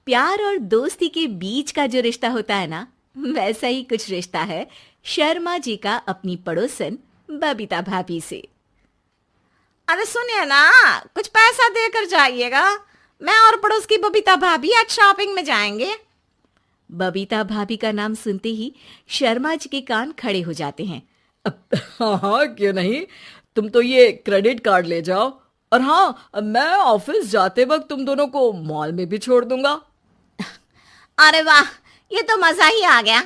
प्यार और दोस्ती के बीच का जो रिश्ता होता है ना, वैसा ही कुछ रिश्ता है शर्मा जी का अपनी पड़ोसन बबीता भाभी से। अरे सुनिए ना, कुछ पैसा देकर जाइएगा। मैं और पड़ोस की बबीता भाभी आज शॉपिंग में जाएंगे। बबीता भाभी का नाम सुनते ही शर्मा जी के कान खड़े हो जाते हैं। हाँ हाँ, क्यों नहीं। तुम तो ये क्रेडिट कार्ड ले जाओ, और हाँ, मैं ऑफिस जाते वक्त तुम दोनों को मॉल में भी छोड़ दूंगा। अरे वाह, ये तो मजा ही आ गया।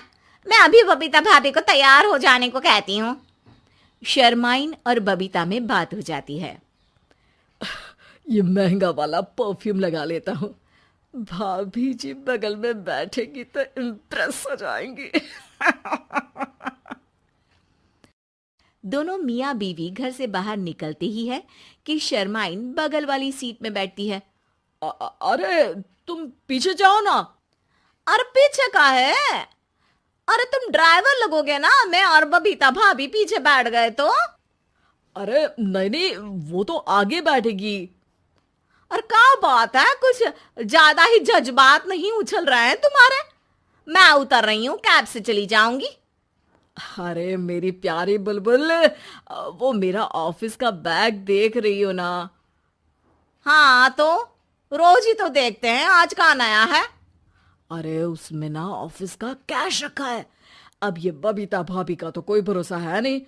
मैं अभी बबीता भाभी को तैयार हो जाने को कहती हूँ। शर्माइन और बबीता में बात हो जाती है। ये महंगा वाला परफ्यूम लगा लेता हूँ, भाभी जी बगल में बैठेगी तो इम्प्रेस हो जाएंगी। दोनों मियाँ बीवी घर से बाहर निकलते ही है कि शर्माइन बगल वाली सीट में बैठती है। अरे तुम पीछे जाओ ना। अरे पीछे का है? अरे तुम ड्राइवर लगोगे ना, मैं और बबीता भाभी पीछे बैठ गए तो। अरे नहीं नहीं, वो तो आगे बैठेगी। और क्या बात है, कुछ ज्यादा ही जज्बात नहीं उछल रहे हैं तुम्हारे? मैं उतर रही हूँ, कैब से चली जाऊंगी। अरे मेरी प्यारी बुलबुल, वो मेरा ऑफिस का बैग देख रही हो ना। हाँ तो रोज ही तो देखते हैं, आज का नया है? अरे उसमें ना ऑफिस का कैश रखा है। अब ये बबीता भाभी का तो कोई भरोसा है नहीं,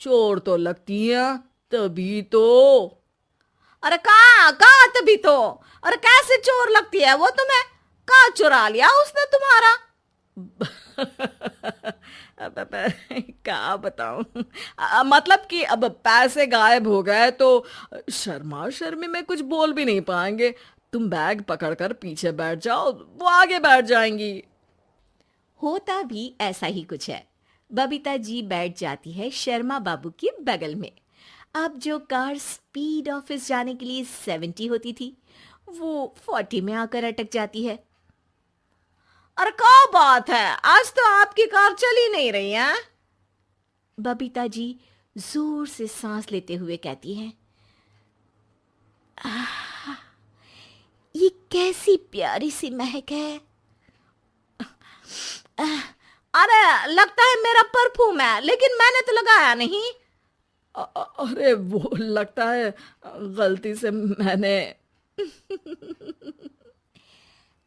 चोर तो लगती है तभी तो। अरे कहाँ कहाँ तभी तो। अरे कैसे चोर लगती है वो तुम्हें? कहाँ चुरा लिया उसने तुम्हारा? अब क्या बताऊं। मतलब कि अब पैसे गायब हो गए तो शर्मा शर्मी में कुछ बोल भी नहीं पाएंगे। तुम बैग पकड़कर पीछे बैठ जाओ, वो आगे बैठ जाएंगी। होता भी ऐसा ही कुछ है। बबीता जी बैठ जाती है शर्मा बाबू के बगल में। अब जो कार स्पीड ऑफिस जाने के लिए 70 होती थी, वो 40 में आकर अटक जाती है। अरे क्या बात है, आज तो आपकी कार चली नहीं रही है। बबीता जी जोर से सांस लेते हुए कहती हैं, ये कैसी प्यारी सी महक है। अरे लगता है मेरा परफ्यूम है, लेकिन मैंने तो लगाया नहीं। अरे वो लगता है गलती से मैंने।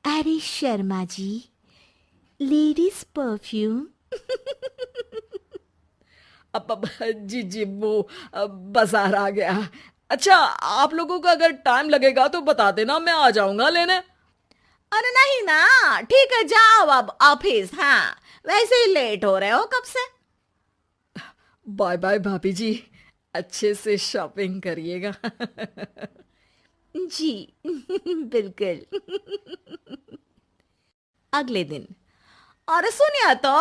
अरे शर्मा जी, लेडीज परफ्यूम। अब जी जी, वो बाजार आ गया। अच्छा, आप लोगों को अगर टाइम लगेगा तो बता देना, मैं आ जाऊंगा लेने। अरे नहीं ना, ठीक है जाओ अब ऑफिस। हाँ वैसे ही लेट हो रहे हो कब से। बाय बाय भाभी जी, अच्छे से शॉपिंग करिएगा। जी बिल्कुल। अगले दिन। अरे सुनिए तो,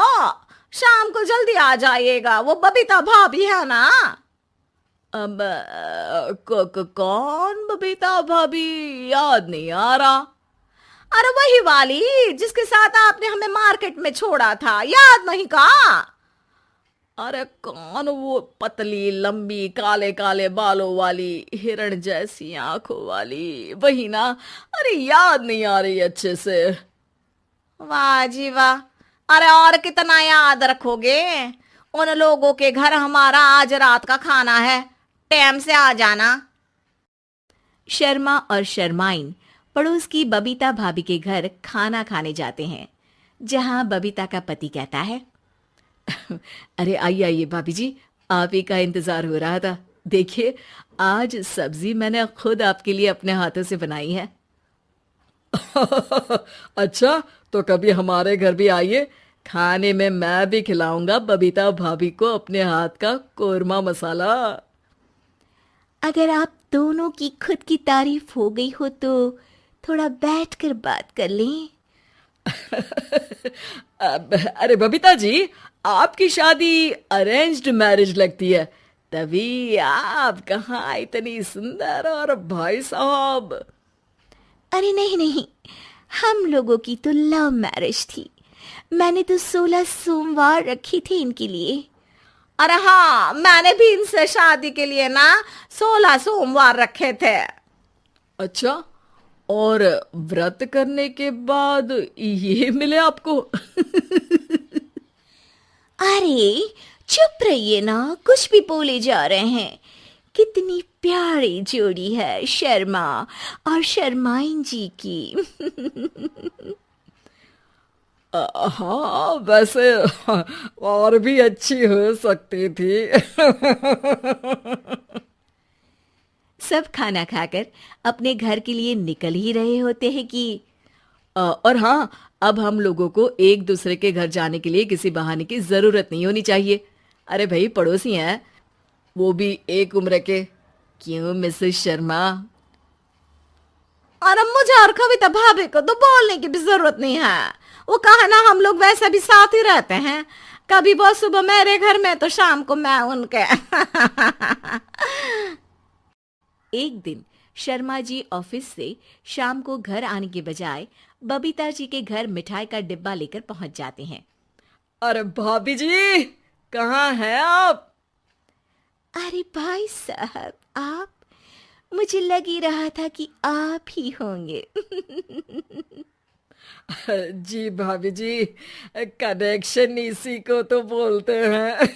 शाम को जल्दी आ जाइएगा, वो बबीता भाभी है ना। अब कौन बबीता भाभी? याद नहीं आ रहा। अरे वही वाली जिसके साथ आपने हमें मार्केट में छोड़ा था, याद नहीं का? अरे कौन वो पतली लंबी काले काले बालों वाली हिरण जैसी आंखों वाली, वही ना? अरे याद नहीं आ रही अच्छे से। वाह जी वाह। अरे और कितना याद रखोगे? उन लोगों के घर हमारा आज रात का खाना है, टाइम से आ जाना। शर्मा और शर्माइन पड़ोस की बबीता भाभी के घर खाना खाने जाते हैं, जहां बबीता का पति कहता है, अरे आइए आइए भाभी जी, आप ही का इंतजार हो रहा था। देखिए, आज सब्जी मैंने खुद आपके लिए अपने हाथों से बनाई है। अच्छा, तो कभी हमारे घर भी आइए, खाने में मैं भी खिलाऊंगा बबीता भाभी को अपने हाथ का कोरमा मसाला। अगर आप दोनों की खुद की तारीफ हो गई हो तो थोड़ा बैठकर बात कर लें। अरे बबीता जी, आपकी शादी अरेंज्ड मैरिज लगती है, तभी आप कहाँ इतनी सुंदर, और भाई साहब। अरे नहीं नहीं, हम लोगों की तो लव मैरिज थी। मैंने तो 16 सोमवार रखी थी इनके लिए। अरे हाँ, मैंने भी इनसे शादी के लिए ना 16 सोमवार रखे थे। अच्छा, और व्रत करने के बाद ये मिले आपको? अरे चुप रहिए ना, कुछ भी बोले जा रहे हैं। कितनी प्यारी जोड़ी है शर्मा और शर्माइन जी की। हाँ वैसे और भी अच्छी हो सकती थी। सब खाना खाकर अपने घर के लिए निकल ही रहे होते हैं कि और हाँ, अब हम लोगों को एक दूसरे के घर जाने के लिए किसी बहाने की जरूरत नहीं होनी चाहिए। अरे भाई, पड़ोसी हैं, वो भी एक उम्र के। क्यों मिसेस शर्मा? और अब मुझे और कविता भाभी को तो बोलने की भी जरूरत नहीं है। वो कहा ना, हम लोग वैसे भी साथ ही रहते हैं। कभी वो सुबह मेरे घर में तो शाम को मैं उनके। एक दिन शर्मा जी ऑफिस से शाम को घर आने के बजाय बबीता जी के घर मिठाई का डिब्बा लेकर पहुंच जाते हैं। अरे भाभी जी, कहाँ हैं आप? अरे भाई साहब, आप? मुझे लग ही रहा था कि आप ही होंगे। जी भाभी जी, कनेक्शन इसी को तो बोलते हैं।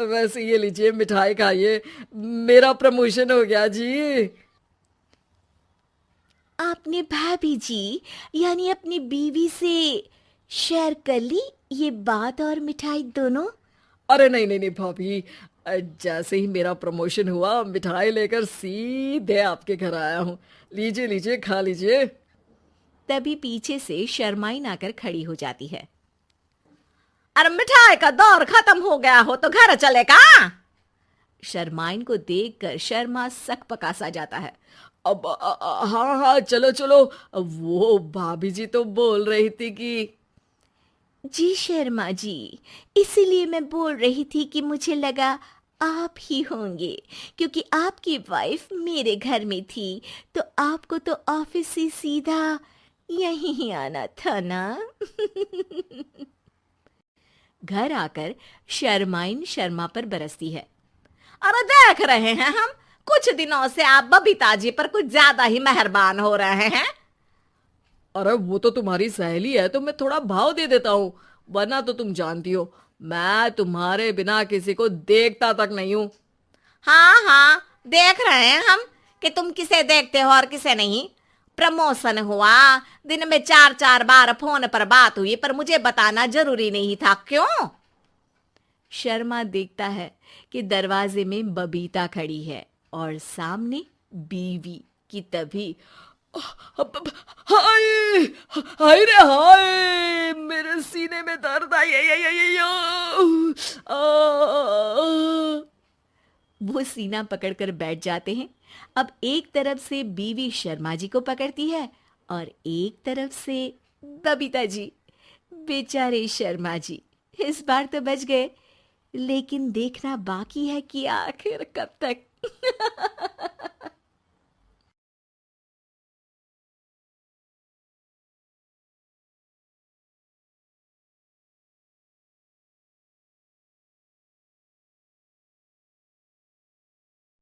वैसे ये लीजिए, मिठाई खाइए, मेरा प्रमोशन हो गया जी। आपने भाभी जी यानी अपनी बीवी से शेयर कर ली ये बात और मिठाई दोनों? अरे नहीं नहीं नहीं भाभी, जैसे ही मेरा प्रमोशन हुआ, मिठाई लेकर सीधे आपके घर आया हूँ। लीजिए लीजिए, खा लीजिए। तभी पीछे से शर्माइन आकर खड़ी हो जाती है। अरे मिठाई का दौर खत्म हो गया हो तो घर चले का? शर्माइन को देखकर शर्मा सकपका सा जाता है। अब हाँ हाँ, चलो चलो। वो भाभी जी तो बोल रही थी कि जी शर्मा जी, इसीलिए मैं बोल रही थी कि मुझे लगा आप ही होंगे, क्योंकि आपकी वाइफ मेरे घर में थी तो आपको तो ऑफिस से सीधा यहीं ही आना था ना। घर आकर शर्माइन शर्मा पर बरसती है। अरे देख रहे हैं हम, कुछ दिनों से आप बबीता जी पर कुछ ज्यादा ही मेहरबान हो रहे हैं। अरे वो तो तुम्हारी सहेली है तो मैं थोड़ा भाव दे देता हूँ, वरना तो तुम जानती हो मैं तुम्हारे बिना किसी को देखता तक नहीं हूँ। हाँ हाँ, देख रहे हैं हम कि तुम किसे देखते हो और किसे नहीं। प्रमोशन हुआ, दिन में 4-4 बार फोन पर बात हुई, पर मुझे बताना जरूरी नहीं था, क्यों? शर्मा देखता है कि दरवाजे में बबीता खड़ी है और सामने बीवी की। तभी हाय हाय रे हाय, मेरे सीने में दर्द आई। वो सीना पकड़कर बैठ जाते हैं। अब एक तरफ से बीवी शर्मा जी को पकड़ती है और एक तरफ से बबीता जी। बेचारे शर्मा जी इस बार तो बच गए, लेकिन देखना बाकी है कि आखिर कब तक।